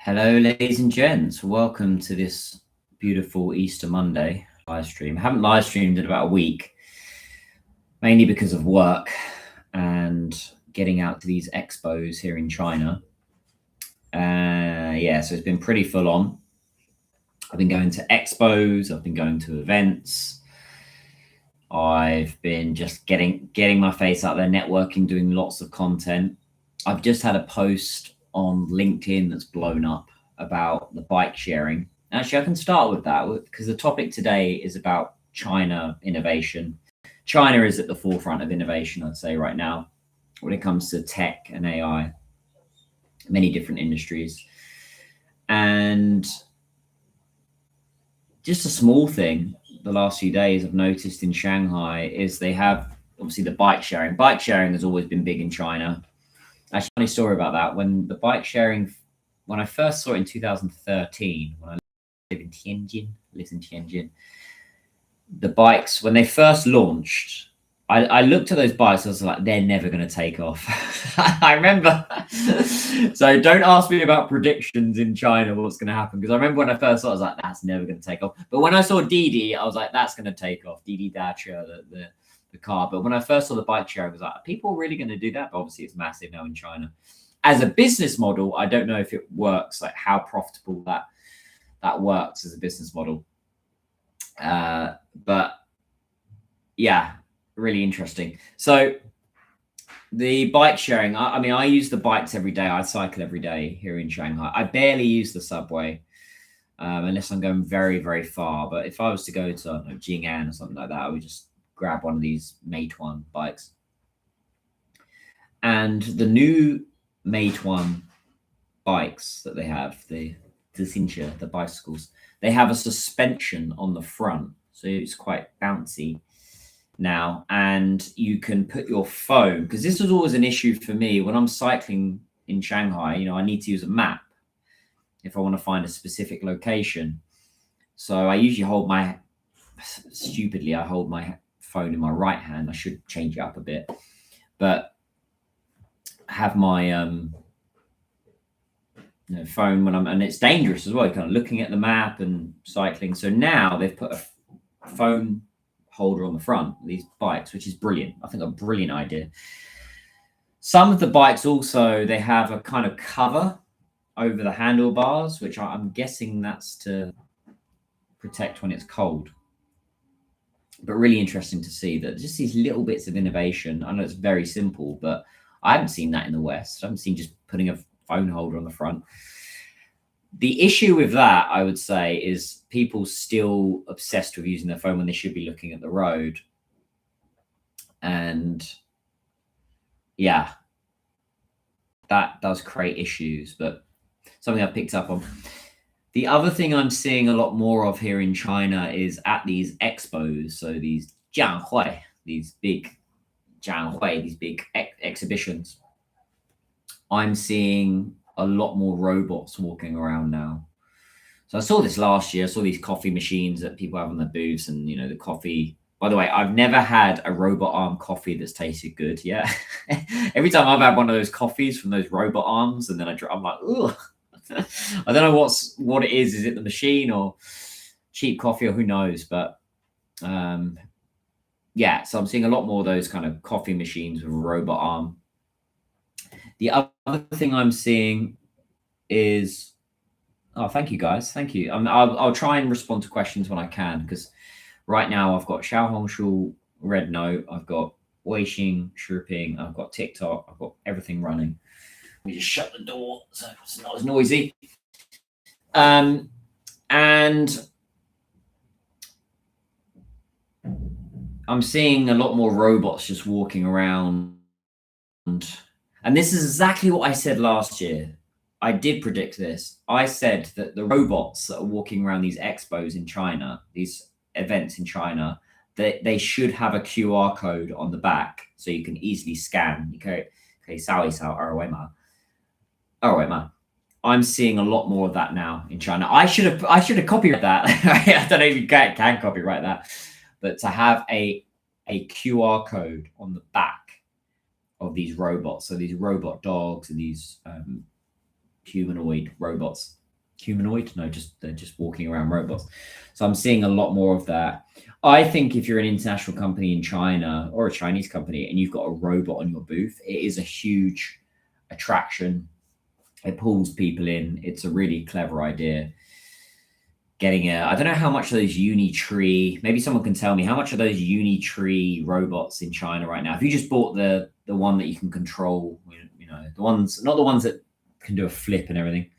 Hello, ladies and gents. Welcome to this beautiful Easter Monday live stream. I haven't live streamed in about a week, mainly because of work and getting out to these expos here in China. So it's been pretty full on. I've been going to expos, I've been going to events. I've been just getting my face out there, networking, doing lots of content. I've just had a post on LinkedIn that's blown up about the bike sharing. Actually, I can start with that because the topic today is about China innovation. China is at the forefront of innovation, I'd say, right now, when it comes to tech and AI, many different industries. And just a small thing the last few days I've noticed in Shanghai is they have obviously the bike sharing. Bike sharing has always been big in China. Actually, funny story about that. When I first saw it in 2013, when I lived in Tianjin, the bikes, when they first launched, I looked at those bikes, I was like, they're never going to take off. I remember. So don't ask me about predictions in China, what's going to happen. Because I remember when I first saw it, I was like, that's never going to take off. But when I saw Didi, I was like, that's going to take off. Didi Dacia, the car. But when I first saw the bike share, I was like, are people really going to do that? But obviously, it's massive now in China. As a business model, I don't know if it works, like how profitable that works as a business model. But yeah, really interesting. So the bike sharing, I mean, I use the bikes every day. I cycle every day here in Shanghai. I barely use the subway unless I'm going very, very far. But if I was to go to Jing'an or something like that, I would just grab one of these Meituan bikes. And the new Meituan bikes that they have, the bicycles, they have a suspension on the front. So it's quite bouncy now, and you can put your phone, because this was always an issue for me when I'm cycling in Shanghai. I need to use a map if I want to find a specific location. So I usually hold my phone in my right hand. I should change it up a bit, but have my phone when and it's dangerous as well, kind of looking at the map and cycling. So now they've put a phone holder on the front of these bikes, which is brilliant. I think a brilliant idea. Some of the bikes also, they have a kind of cover over the handlebars, which I'm guessing that's to protect when it's cold. But really interesting to see that just these little bits of innovation. I know it's very simple, but I haven't seen that in the West. I haven't seen just putting a phone holder on the front. The issue with that, I would say, is people still obsessed with using their phone when they should be looking at the road. And yeah, that does create issues, but something I've picked up on. The other thing I'm seeing a lot more of here in China is at these expos. So these jianghui, these big exhibitions. I'm seeing a lot more robots walking around now. So I saw this last year. I saw these coffee machines that people have on their booths, and the coffee. By the way, I've never had a robot arm coffee that's tasted good. Yeah, every time I've had one of those coffees from those robot arms, and then I'm like, ugh. I don't know what it is. Is it the machine or cheap coffee, or who knows? But yeah, so I'm seeing a lot more of those kind of coffee machines with a robot arm. The other thing I'm seeing is, oh, thank you guys, thank you. I'll try and respond to questions when I can, because right now I've got Xiaohongshu, Red Note, I've got Weixin, Shiping, I've got TikTok, I've got everything running. We just shut the door so it's not as noisy. And I'm seeing a lot more robots just walking around. And this is exactly what I said last year. I did predict this. I said that the robots that are walking around these expos in China, these events in China, that they should have a QR code on the back so you can easily scan. I'm seeing a lot more of that now in China. I should have copyrighted that. I don't know if you can copyright that, but to have a QR code on the back of these robots, so these robot dogs and these humanoid robots. Humanoid? No, they're just walking around robots. So I'm seeing a lot more of that. I think if you're an international company in China or a Chinese company and you've got a robot on your booth, it is a huge attraction. It pulls people in. It's a really clever idea. I don't know how much of those Unitree, maybe someone can tell me how much of those Unitree robots in China right now. If you just bought the one that you can control, the ones, not the ones that can do a flip and everything.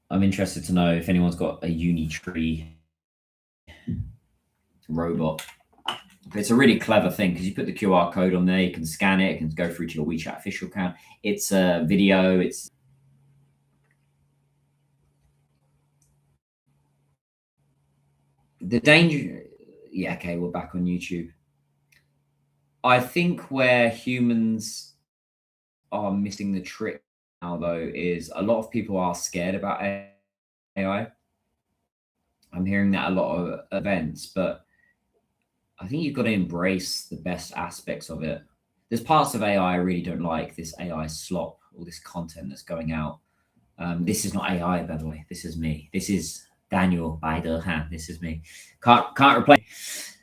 I'm interested to know if anyone's got a Unitree robot. It's a really clever thing because you put the QR code on there, you can scan it, it can go through to your WeChat official account. It's a video, it's the danger. Yeah, okay, we're back on YouTube. I think where humans are missing the trick now, though, is a lot of people are scared about AI. I'm hearing that a lot of events, but I think you've got to embrace the best aspects of it. There's parts of AI I really don't like, this AI slop, all this content that's going out. This is not AI, by the way. This is me. This is Daniel by the hand. This is me. Can't replace.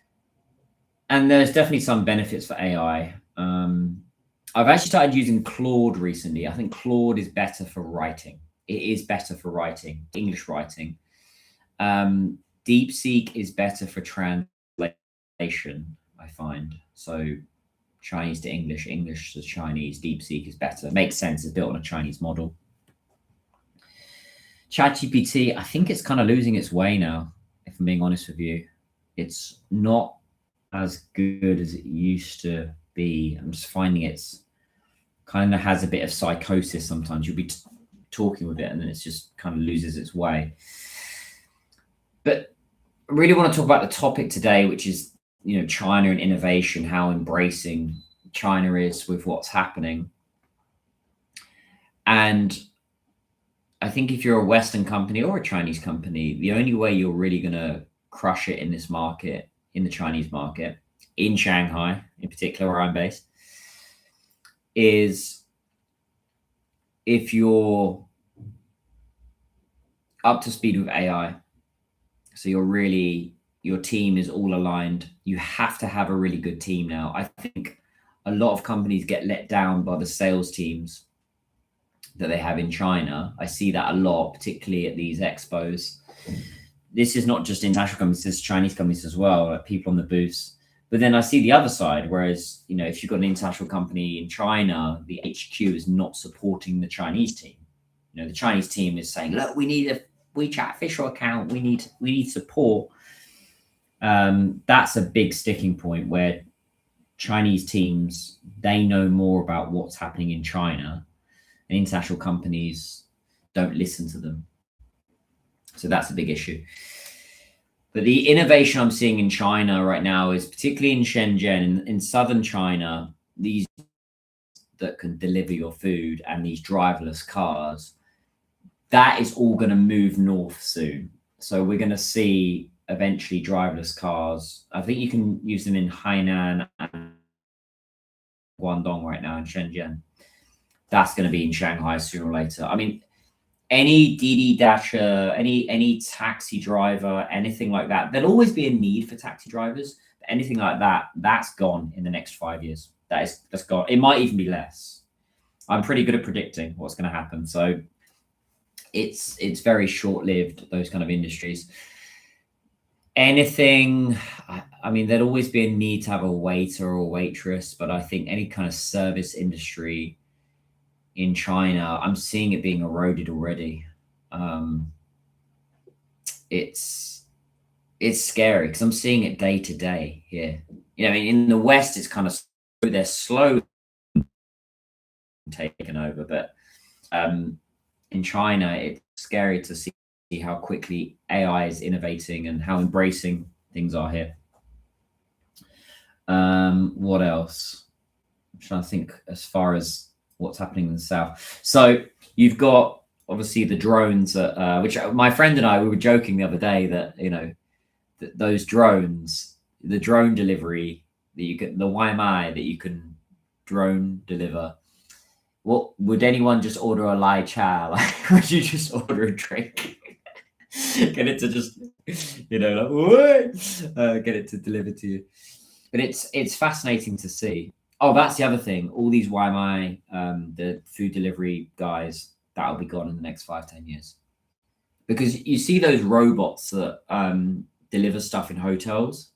And there's definitely some benefits for AI. I've actually started using Claude recently. I think Claude is better for writing. It is better for writing, English writing. DeepSeek is better for translation, I find. So Chinese to English, English to Chinese, DeepSeek is better. It makes sense. It's built on a Chinese model. ChatGPT, I think it's kind of losing its way now, if I'm being honest with you. It's not as good as it used to be. I'm just finding it's kind of has a bit of psychosis sometimes. You'll be talking with it and then it's just kind of loses its way. But I really want to talk about the topic today, which is, China and innovation, how embracing China is with what's happening. And I think if you're a Western company or a Chinese company, the only way you're really going to crush it in this market, in the Chinese market, in Shanghai, in particular, where I'm based, is if you're up to speed with AI. So your team is all aligned. You have to have a really good team now. I think a lot of companies get let down by the sales teams that they have in China. I see that a lot, particularly at these expos. This is not just international companies, this is Chinese companies as well, like people on the booths. But then I see the other side, whereas, if you've got an international company in China, the HQ is not supporting the Chinese team. The Chinese team is saying, look, we need a WeChat official account. We need support. That's a big sticking point where Chinese teams, they know more about what's happening in China, and international companies don't listen to them. So that's a big issue. But the innovation I'm seeing in China right now is particularly in Shenzhen, in southern China, these that can deliver your food and these driverless cars, that is all going to move north soon. So we're going to see eventually driverless cars. I think you can use them in Hainan and Guangdong right now in Shenzhen. That's going to be in Shanghai sooner or later. I mean, any Didi Dasher, any taxi driver, anything like that, there'll always be a need for taxi drivers. But anything like that, that's gone in the next 5 years. That's gone. It might even be less. I'm pretty good at predicting what's going to happen. So it's very short-lived, those kind of industries. Anything, I mean, there'd always be a need to have a waiter or a waitress, but I think any kind of service industry in China, I'm seeing it being eroded already. It's scary because I'm seeing it day to day here. In the West, it's kind of they're slow taken over, but in China, it's scary to see how quickly AI is innovating and how embracing things are here. What else? I'm trying to think as far as what's happening in the South. So you've got obviously the drones, which my friend and I, we were joking the other day that, those drones, the drone delivery that you get, the YMI that you can drone deliver what would anyone just order a lai cha? Like, would you just order a drink? Get it to just, like, what? Get it to deliver to you. But it's fascinating to see. Oh, that's the other thing. All these YMI, the food delivery guys, that'll be gone in the next 5-10 years. Because you see those robots that deliver stuff in hotels,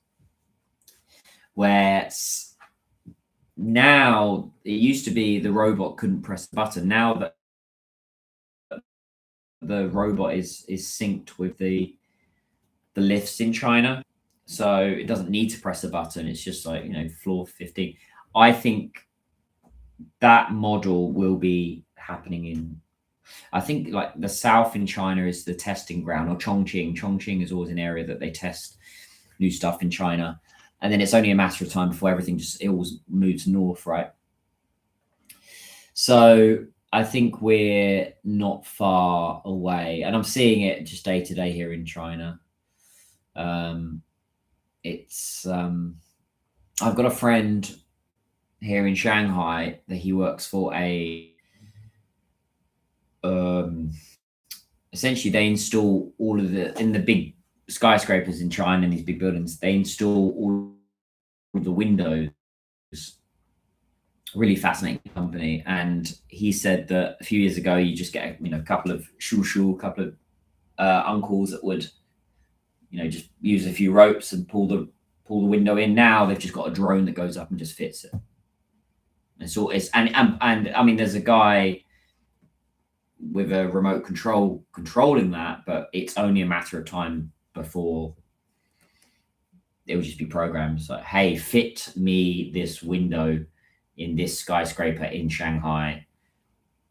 where now it used to be the robot couldn't press the button. Now that the robot is synced with the lifts in China, so it doesn't need to press a button. It's just like, floor 15. I think that model will be happening in, I think, like the south in China is the testing ground, or Chongqing. Chongqing is always an area that they test new stuff in China. And then it's only a matter of time before everything it always moves north, right? So I think we're not far away. And I'm seeing it just day to day here in China. I've got a friend here in Shanghai that he works for essentially they install all of in the big skyscrapers in China, and these big buildings, they install all of the windows. Really fascinating company. And he said that a few years ago, you just get a couple of a couple of uncles that would just use a few ropes and pull the window in. Now they've just got a drone that goes up and just fits it. And so and I mean, there's a guy with a remote control controlling that, but it's only a matter of time before it will just be programmed. So, hey, fit me this window in this skyscraper in Shanghai,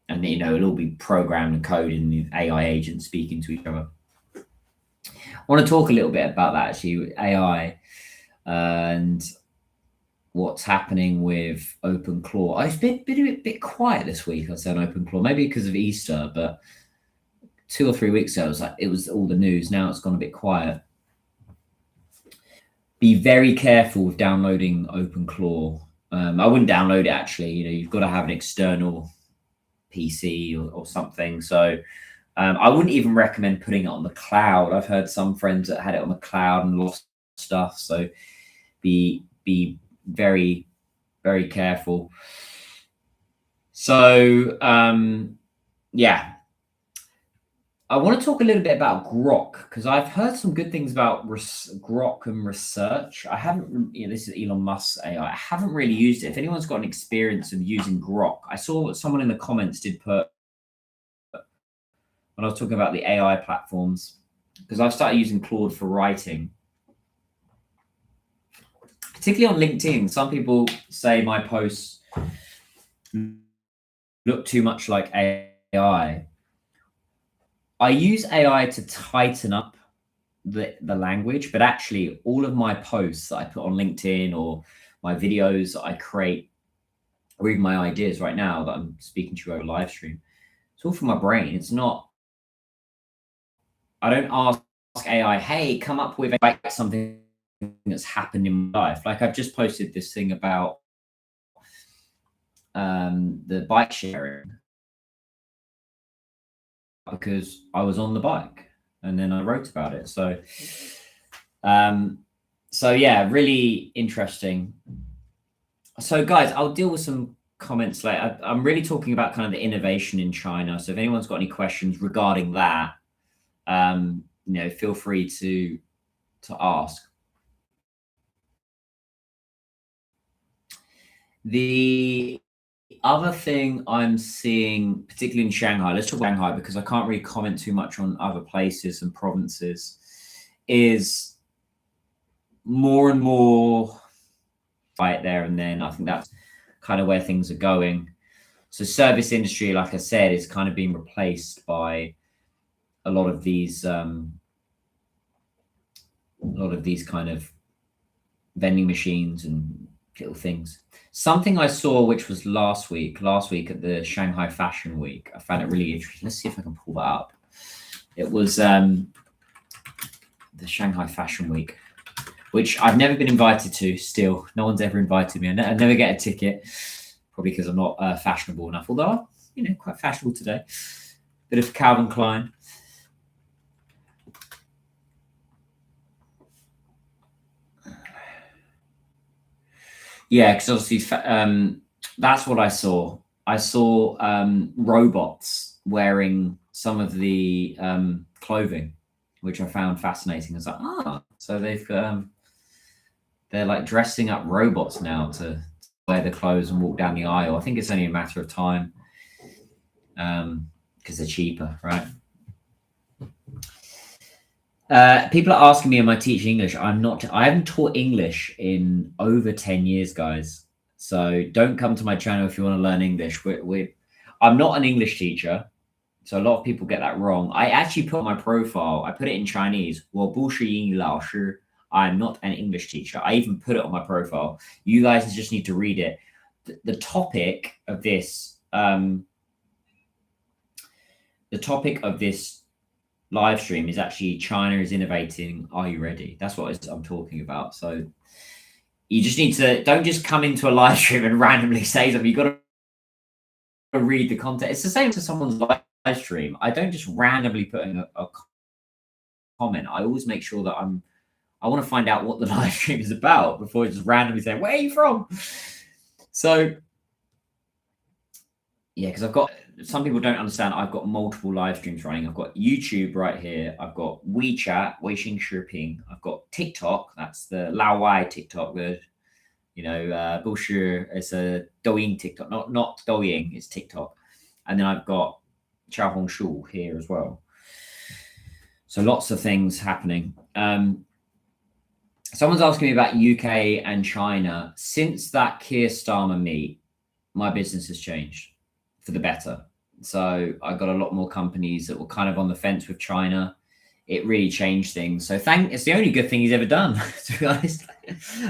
and it'll all be programmed and coded, and the AI agents speaking to each other. I want to talk a little bit about that, actually, AI and what's happening with OpenClaw. I've been a bit quiet this week, I'd say, on OpenClaw, maybe because of Easter, but 2 or 3 weeks ago, it was all the news. Now it's gone a bit quiet. Be very careful with downloading OpenClaw. I wouldn't download it, actually. You've got to have an external PC or something. So I wouldn't even recommend putting it on the cloud. I've heard some friends that had it on the cloud and lost stuff. So be very, very careful. So yeah. I want to talk a little bit about Grok, because I've heard some good things about Grok and research. I haven't, this is Elon Musk's AI. I haven't really used it. If anyone's got an experience of using Grok, I saw what someone in the comments did put when I was talking about the AI platforms, because I've started using Claude for writing, particularly on LinkedIn. Some people say my posts look too much like AI. I use AI to tighten up the language, but actually all of my posts that I put on LinkedIn, or my videos that I create, or even my ideas right now that I'm speaking to you over live stream, it's all from my brain. It's not, I don't ask AI, hey, come up with something that's happened in my life. Like, I've just posted this thing about the bike sharing, because I was on the bike and then I wrote about it. So yeah, really interesting. So guys, I'll deal with some comments later. I'm really talking about kind of the innovation in China. So if anyone's got any questions regarding that, feel free to ask. The other thing I'm seeing, particularly in Shanghai, let's talk about Shanghai because I can't really comment too much on other places and provinces, is more and more right there. And then I think that's kind of where things are going. So service industry, like I said, is kind of being replaced by a lot of these kind of vending machines and little things. Something I saw, which was last week at the Shanghai Fashion Week, I found it really interesting. Let's see if I can pull that up. It was the Shanghai Fashion Week, which I've never been invited to. Still, no one's ever invited me. I never get a ticket. probably because I'm not fashionable enough, although I'm, quite fashionable today. Bit of Calvin Klein. Yeah, because obviously that's what I saw. I saw robots wearing some of the clothing, which I found fascinating. I was like, so they're like dressing up robots now to wear the clothes and walk down the aisle. I think it's only a matter of time because they're cheaper, right? People are asking me, am I teaching English? I'm not. I haven't taught English in over 10 years, guys. So don't come to my channel if you want to learn English. I'm not an English teacher. So a lot of people get that wrong. I actually put on my profile, I put it in Chinese. 我不是英语老师. I'm not an English teacher. I even put it on my profile. You guys just need to read it. The topic of this, live stream is actually China is innovating. Are you ready? That's what I'm talking about. So you just need to, don't just come into a live stream and randomly say something. You've got to read the content. It's the same to someone's live stream. I don't just randomly put in a comment. I always make sure that I want to find out what the live stream is about before just randomly saying, where are you from? So yeah, because I've got, some people don't understand, I've got multiple live streams running. I've got YouTube right here. I've got WeChat, Weixin Shiping. I've got TikTok. That's the Laowai TikTok. Bushi is a Douyin TikTok, not Douyin, it's TikTok. And then I've got Xiaohongshu here as well. So lots of things happening. Someone's asking me about UK and China. Since that Keir Starmer meet, my business has changed for the better. So I got a lot more companies that were kind of on the fence with China. It really changed things. So it's the only good thing he's ever done, to be honest.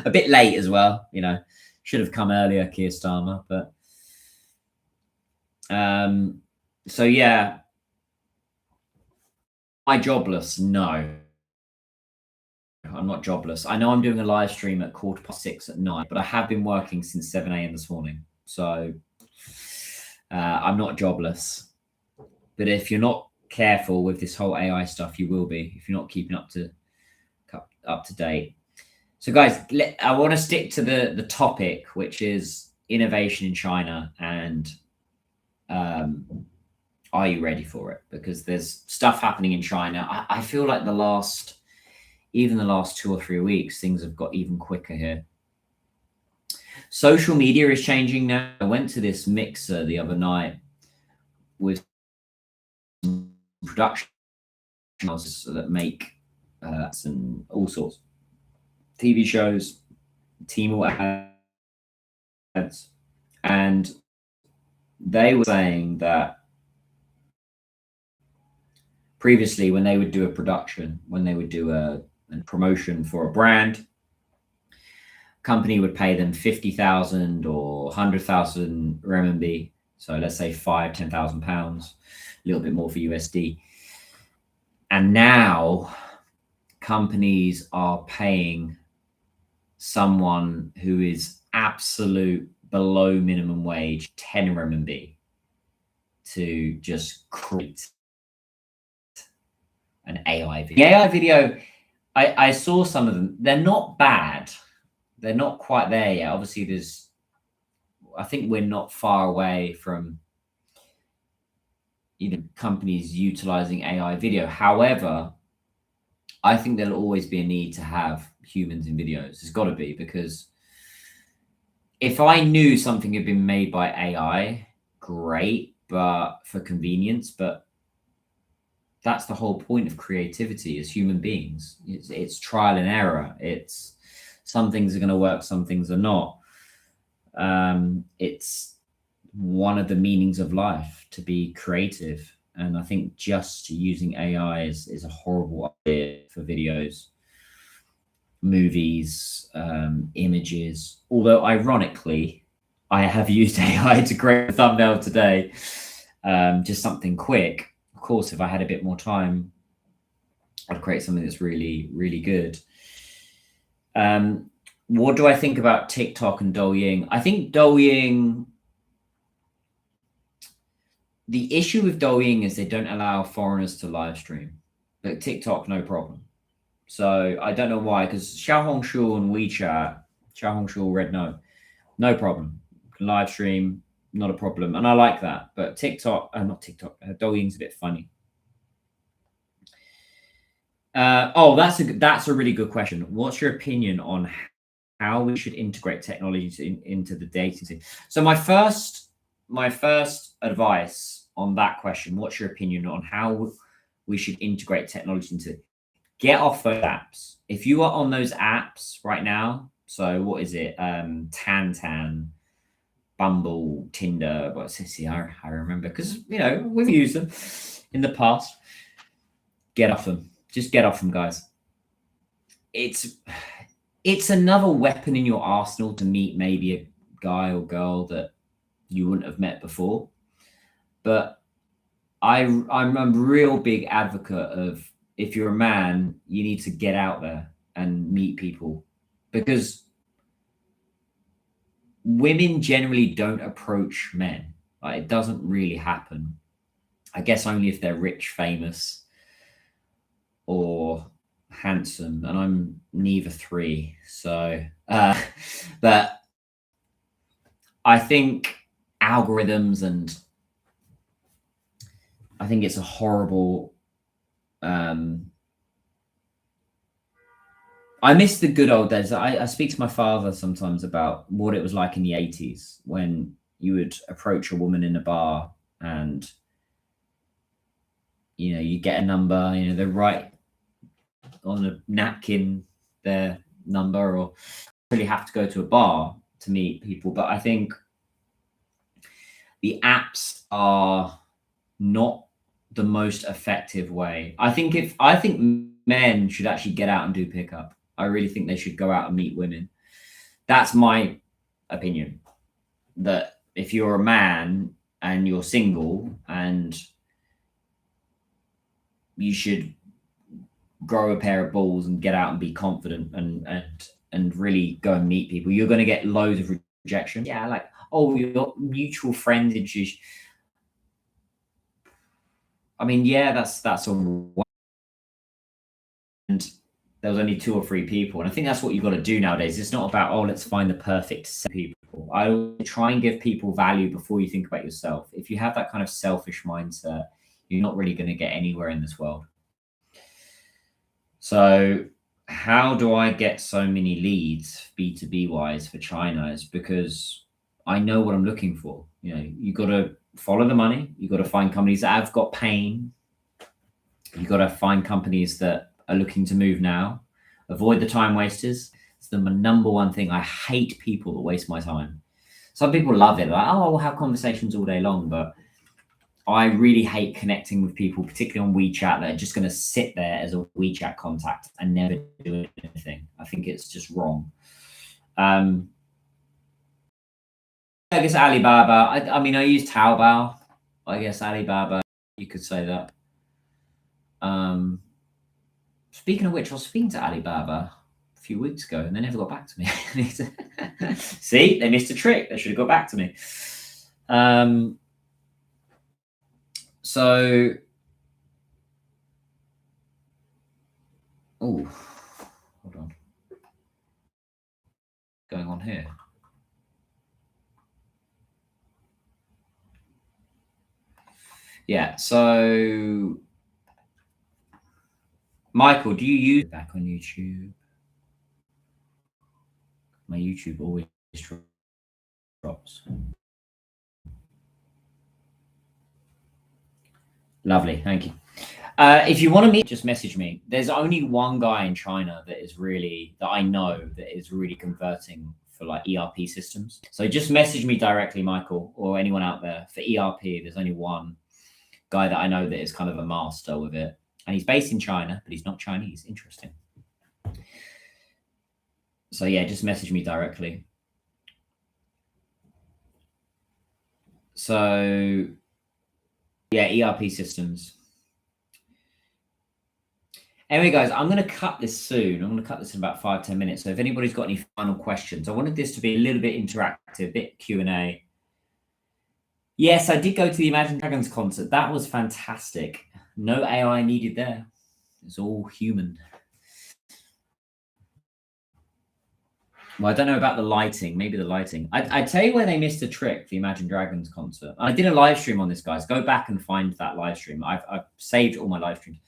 A bit late as well, should have come earlier, Keir Starmer. But so yeah, am I jobless? No, I'm not jobless. I know I'm doing a live stream at 6:15 at night, but I have been working since 7 a.m. this morning. So I'm not jobless. But if you're not careful with this whole AI stuff, you will be, if you're not keeping up to date. So guys, I want to stick to the topic, which is innovation in China, and are you ready for it? Because there's stuff happening in China. I feel like the last 2 or 3 weeks, things have got even quicker here. Social media is changing now. I went to this mixer the other night with production houses that make and all sorts, TV shows, Tmall ads, and they were saying that previously when they would do a production, when they would do a promotion for a brand, company would pay them 50,000 or 100,000 renminbi. So let's say 10,000 pounds, a little bit more for USD. And now companies are paying someone who is absolute below minimum wage, 10 renminbi, to just create an AI video. The AI video, I saw some of them. They're not bad. They're not quite there yet. Obviously, I think we're not far away from companies utilizing AI video. However, I think there'll always be a need to have humans in videos. There's got to be, because if I knew something had been made by AI, great, but for convenience. But that's the whole point of creativity as human beings. It's trial and error. It's some things are going to work, some things are not. It's one of the meanings of life to be creative. And I think just using AI is a horrible idea for videos, movies, images. Although ironically, I have used AI to create a thumbnail today, just something quick. Of course, if I had a bit more time, I'd create something that's really, really good. What do I think about TikTok and Douyin? I think Douyin The issue with Douyin is they don't allow foreigners to live stream. But TikTok, no problem. So I don't know why, because Xiaohongshu and WeChat, Xiaohongshu Red Note, no problem. Live stream, not a problem, and I like that. But TikTok, not TikTok, Douyin's a bit funny. Oh, that's a really good question. What's your opinion on how we should integrate technology into the dating scene? So my first advice on that question, what's your opinion on how we should integrate technology into get off those apps. If you are on those apps right now, so what is it? Tantan, Bumble, Tinder, what's this? I remember because we've used them in the past. Get off them. Just get off them, guys. It's another weapon in your arsenal to meet maybe a guy or girl that you wouldn't have met before. But I'm a real big advocate of if you're a man, you need to get out there and meet people because women generally don't approach men. Like, it doesn't really happen. I guess only if they're rich, famous, or handsome, and I'm neither three. So, but I think algorithms and I think it's a horrible. I miss the good old days. I speak to my father sometimes about what it was like in the 80s when you would approach a woman in a bar and you get a number, they write on a napkin their number, or really have to go to a bar to meet people. But I think the apps are not the most effective way. I think men should actually get out and do pickup. I really think they should go out and meet women. That's my opinion. That if you're a man and you're single, and you should grow a pair of balls and get out and be confident and really go and meet people. You're going to get loads of rejection. Yeah, like, oh, your mutual friend introduced. I mean, yeah, that's all. And there was only 2 or 3 people, and I think that's what you've got to do nowadays. It's not about, oh, let's find the perfect set of people. I try and give people value before you think about yourself. If you have that kind of selfish mindset, you're not really going to get anywhere in this world. So how do I get so many leads B2B wise for China? Is because I know what I'm looking for. You got to follow the money. You got to find companies that have got pain. You got to find companies that are looking to move now. Avoid the time wasters. It's the number one thing. I hate people that waste my time. Some people love it. Like, oh, we'll have conversations all day long, but I really hate connecting with people, particularly on WeChat, that are just going to sit there as a WeChat contact and never do anything. I think it's just wrong. I guess Alibaba. I mean, I use Taobao. I guess Alibaba, you could say that. Speaking of which, I was speaking to Alibaba a few weeks ago, and they never got back to me. See, they missed a trick. They should have got back to me. So, oh, hold on. Going on here. Yeah. So, Michael, do you use back on YouTube? My YouTube always drops. Lovely, thank you. If you want to meet, just message me. There's only one guy in China that I know that is really converting for like ERP systems. So just message me directly, Michael, or anyone out there for ERP. There's only one guy that I know that is kind of a master with it, and he's based in China, but he's not Chinese. Interesting. So yeah, just message me directly. So yeah, ERP systems. Anyway, guys, I'm going to cut this soon. I'm going to cut this in about 5-10 minutes. So if anybody's got any final questions, I wanted this to be a little bit interactive, a bit Q&A. Yes, I did go to the Imagine Dragons concert. That was fantastic. No AI needed there. It's all human. Well, I don't know about the lighting. Maybe the lighting. I tell you where they missed a trick. The Imagine Dragons concert. I did a live stream on this, guys. Go back and find that live stream. I've saved all my live streams.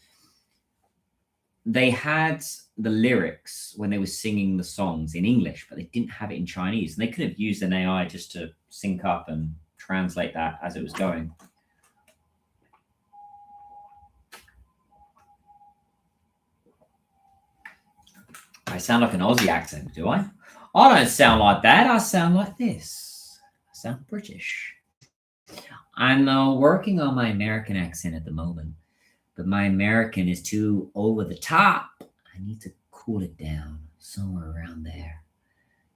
They had the lyrics when they were singing the songs in English, but they didn't have it in Chinese. And they could have used an AI just to sync up and translate that as it was going. I sound like an Aussie accent, do I? I don't sound like that. I sound like this. I sound British. I'm working on my American accent at the moment, but my American is too over the top. I need to cool it down somewhere around there.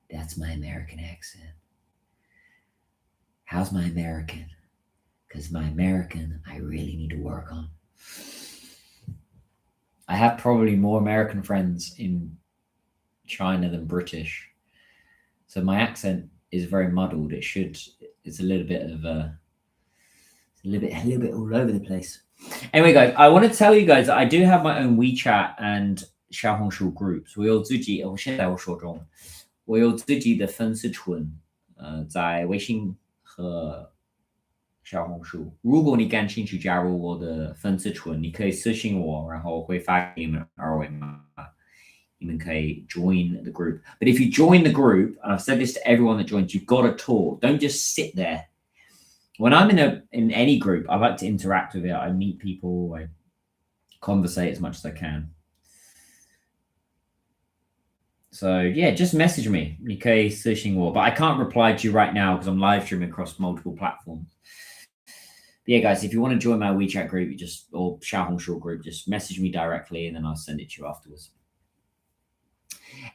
That's my American accent. How's my American? Because my American, I really need to work on. I have probably more American friends in China than British, so my accent is very muddled. It's a little bit of a little bit all over the place. Anyway, guys, I want to tell you guys that I do have my own WeChat and 小红书 groups。我有自己，我现在我说中文，我有自己的粉丝群，在微信和小红书。如果你感兴趣加入我的粉丝群，你可以私信我，然后会发给你们二维码。你们可以 join the group. But if you join the group, and I've said this to everyone that joins, you've got to talk. Don't just sit there. When I'm in any group, I like to interact with it. I meet people, I conversate as much as I can. So yeah, just message me, Nikkei Sushing War. But I can't reply to you right now because I'm live streaming across multiple platforms. But yeah, guys, if you want to join my WeChat group, or Xiaohongshu group, just message me directly and then I'll send it to you afterwards.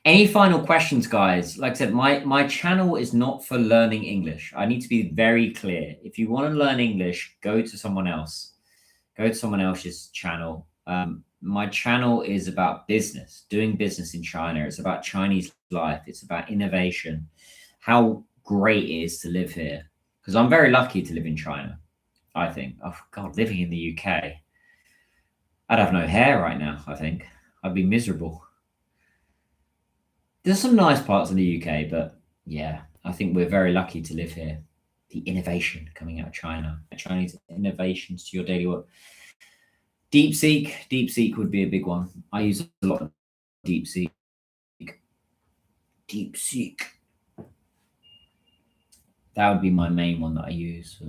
Any final questions, guys? Like I said, my channel is not for learning English. I need to be very clear. If you want to learn English, go to someone else. Go to someone else's channel. My channel is about business, doing business in China. It's about Chinese life. It's about innovation, how great it is to live here. Because I'm very lucky to live in China, I think. Oh, God, living in the UK, I'd have no hair right now, I think. I'd be miserable. There's some nice parts of the UK, but yeah, I think we're very lucky to live here. The innovation coming out of China, Chinese innovations to your daily work. DeepSeek would be a big one. I use a lot of DeepSeek. That would be my main one that I use.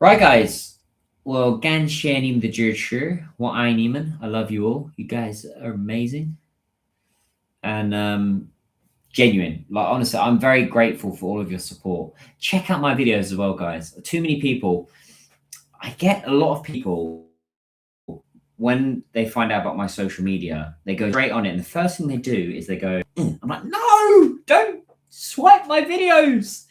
Right, guys. Well, 感谢你们的支持，我爱你们. I love you all. You guys are amazing. And genuine, like honestly, I'm very grateful for all of your support. Check out my videos as well, guys. Too many people. I get a lot of people when they find out about my social media, they go straight on it, and the first thing they do is they go, I'm like, no, don't swipe my videos.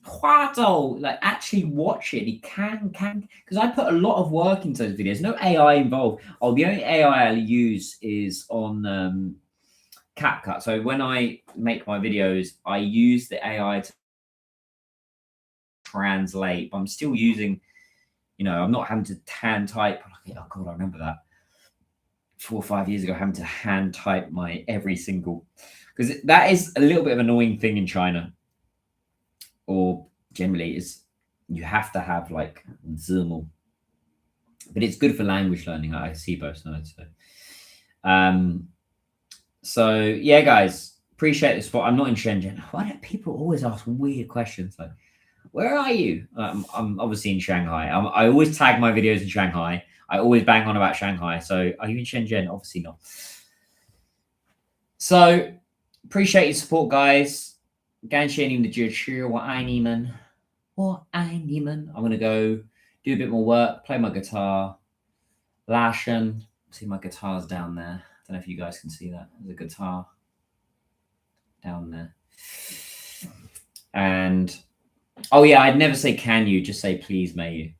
Like actually watch it. You can because I put a lot of work into those videos. No AI involved. Oh, the only AI I use is on CapCut. So when I make my videos, I use the AI to translate. But I'm still using, I'm not having to hand type. Oh God, I remember that 4 or 5 years ago, having to hand type my every single, because that is a little bit of an annoying thing in China. Or generally is you have to have like Zoom, but it's good for language learning. I see both sides. So yeah, guys, appreciate the support. I'm not in Shenzhen. Why do people always ask weird questions like, where are you? I'm obviously in Shanghai. I always tag my videos in Shanghai. I always bang on about Shanghai. So are you in Shenzhen? Obviously not. So appreciate your support, guys. 感谢你们的支持，我爱你们，我爱你们. I'm gonna go do a bit more work, play my guitar, Lashen. See, my guitar's down there. I don't know if you guys can see that. There's a guitar down there. And oh yeah, I'd never say can you, just say please may you.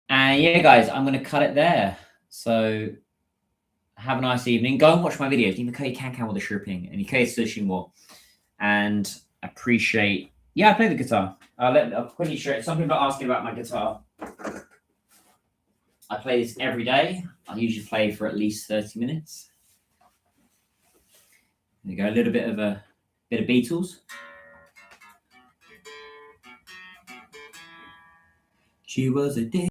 And yeah, guys, I'm gonna cut it there. So have a nice evening. Go and watch my videos.你们可以看看我的视频，你可以私信我。And appreciate. Yeah, I play the guitar. I'll quickly show it. Some people are asking about my guitar. I play this every day. I usually play for at least 30 minutes. There you go. A little bit of Beatles. She was a